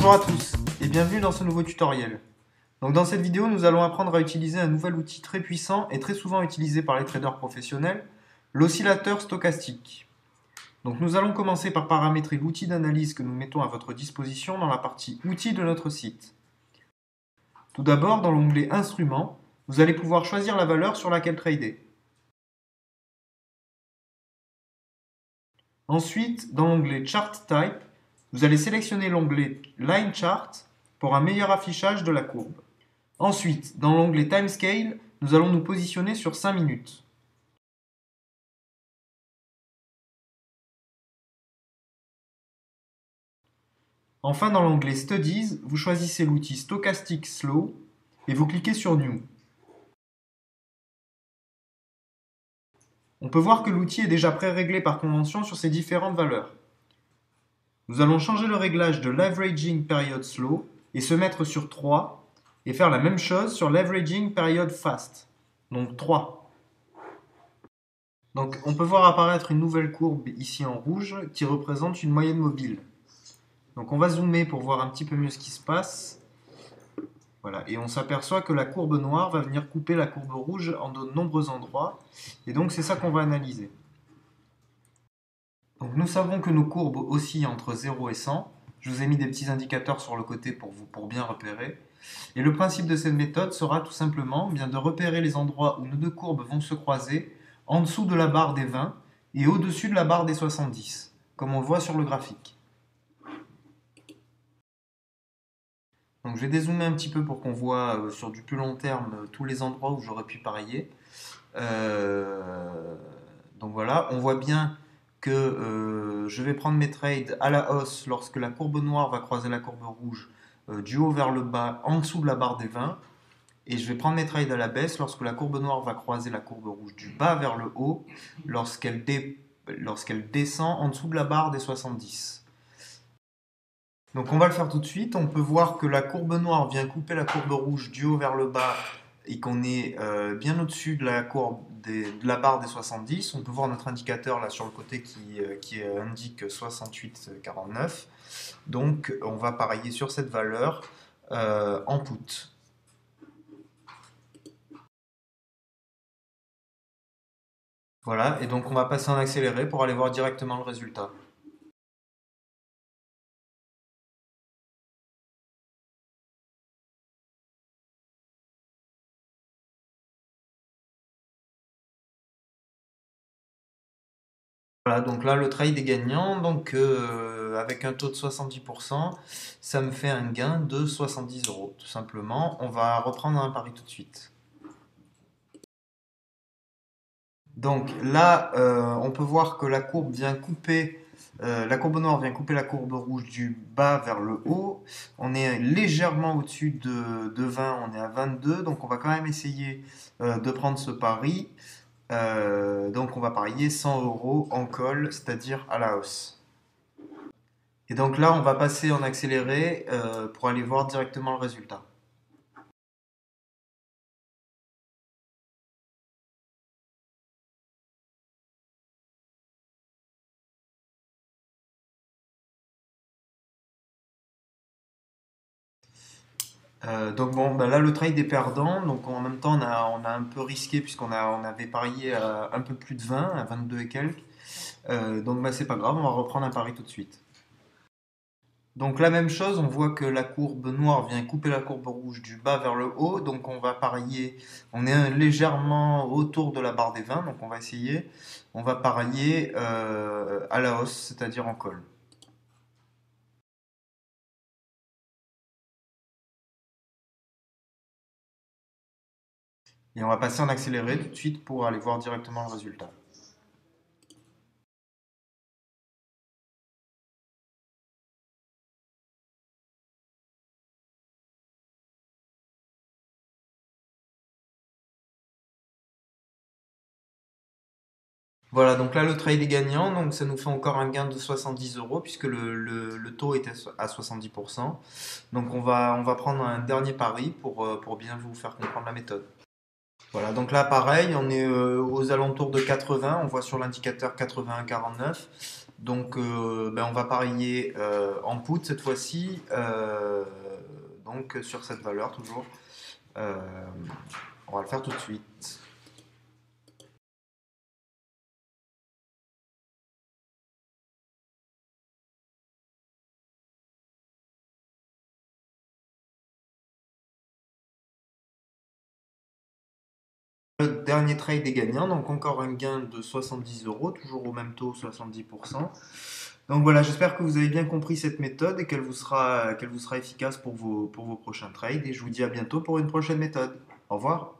Bonjour à tous et bienvenue dans ce nouveau tutoriel. Donc dans cette vidéo, nous allons apprendre à utiliser un nouvel outil très puissant et très souvent utilisé par les traders professionnels, l'oscillateur stochastique. Donc nous allons commencer par paramétrer l'outil d'analyse que nous mettons à votre disposition dans la partie outils de notre site. Tout d'abord, dans l'onglet Instruments, vous allez pouvoir choisir la valeur sur laquelle trader. Ensuite, dans l'onglet Chart Type, vous allez sélectionner l'onglet Line Chart pour un meilleur affichage de la courbe. Ensuite, dans l'onglet Timescale, nous allons nous positionner sur 5 minutes. Enfin, dans l'onglet Studies, vous choisissez l'outil Stochastic Slow et vous cliquez sur New. On peut voir que l'outil est déjà pré-réglé par convention sur ces différentes valeurs. Nous allons changer le réglage de l'Averaging Period Slow et se mettre sur 3 et faire la même chose sur l'Averaging Period Fast, donc 3. Donc on peut voir apparaître une nouvelle courbe ici en rouge qui représente une moyenne mobile. Donc on va zoomer pour voir un petit peu mieux ce qui se passe. Voilà, et on s'aperçoit que la courbe noire va venir couper la courbe rouge en de nombreux endroits. Et donc c'est ça qu'on va analyser. Donc nous savons que nos courbes oscillent entre 0 et 100. Je vous ai mis des petits indicateurs sur le côté pour bien repérer. Et le principe de cette méthode sera tout simplement bien de repérer les endroits où nos deux courbes vont se croiser en dessous de la barre des 20 et au-dessus de la barre des 70, comme on le voit sur le graphique. Donc je vais dézoomer un petit peu pour qu'on voit sur du plus long terme tous les endroits où j'aurais pu parier. Donc voilà, on voit bien que je vais prendre mes trades à la hausse lorsque la courbe noire va croiser la courbe rouge du haut vers le bas en dessous de la barre des 20. Et je vais prendre mes trades à la baisse lorsque la courbe noire va croiser la courbe rouge du bas vers le haut lorsqu'elle descend en dessous de la barre des 70. Donc on va le faire tout de suite. On peut voir que la courbe noire vient couper la courbe rouge du haut vers le bas et qu'on est bien au-dessus de la courbe de la barre des 70. On peut voir notre indicateur là sur le côté qui indique 68,49. Donc on va parier sur cette valeur en put. Voilà, et donc on va passer en accéléré pour aller voir directement le résultat. Voilà, donc là le trade est gagnant, donc avec un taux de 70%, ça me fait un gain de 70 euros, tout simplement. On va reprendre un pari tout de suite. Donc là, on peut voir que la courbe vient couper, la courbe noire vient couper la courbe rouge du bas vers le haut. On est légèrement au-dessus de 20, on est à 22, donc on va quand même essayer de prendre ce pari. Donc on va parier 100 euros en call, c'est-à-dire à la hausse. Et donc là, on va passer en accéléré pour aller voir directement le résultat. Donc bon, bah là le trade est perdant, donc en même temps on a un peu risqué on avait parié à un peu plus de 20, à 22 et quelques. Donc bah, c'est pas grave, on va reprendre un pari tout de suite. Donc la même chose, on voit que la courbe noire vient couper la courbe rouge du bas vers le haut, donc on va parier, on est légèrement autour de la barre des 20, donc on va essayer, on va parier à la hausse, c'est-à-dire en call. Et on va passer en accéléré tout de suite pour aller voir directement le résultat. Voilà, donc là le trade est gagnant, donc ça nous fait encore un gain de 70 euros puisque le taux était à 70%. Donc on va prendre un dernier pari pour bien vous faire comprendre la méthode. Voilà, donc là pareil, on est aux alentours de 80, on voit sur l'indicateur 81,49. Donc, ben, on va parier en put cette fois-ci, donc sur cette valeur toujours. Euh, on va le faire tout de suite. Le dernier trade est gagnant, donc encore un gain de 70 euros, toujours au même taux, 70%. Donc voilà, j'espère que vous avez bien compris cette méthode et qu'elle vous sera efficace pour vos prochains trades. Et je vous dis à bientôt pour une prochaine méthode. Au revoir.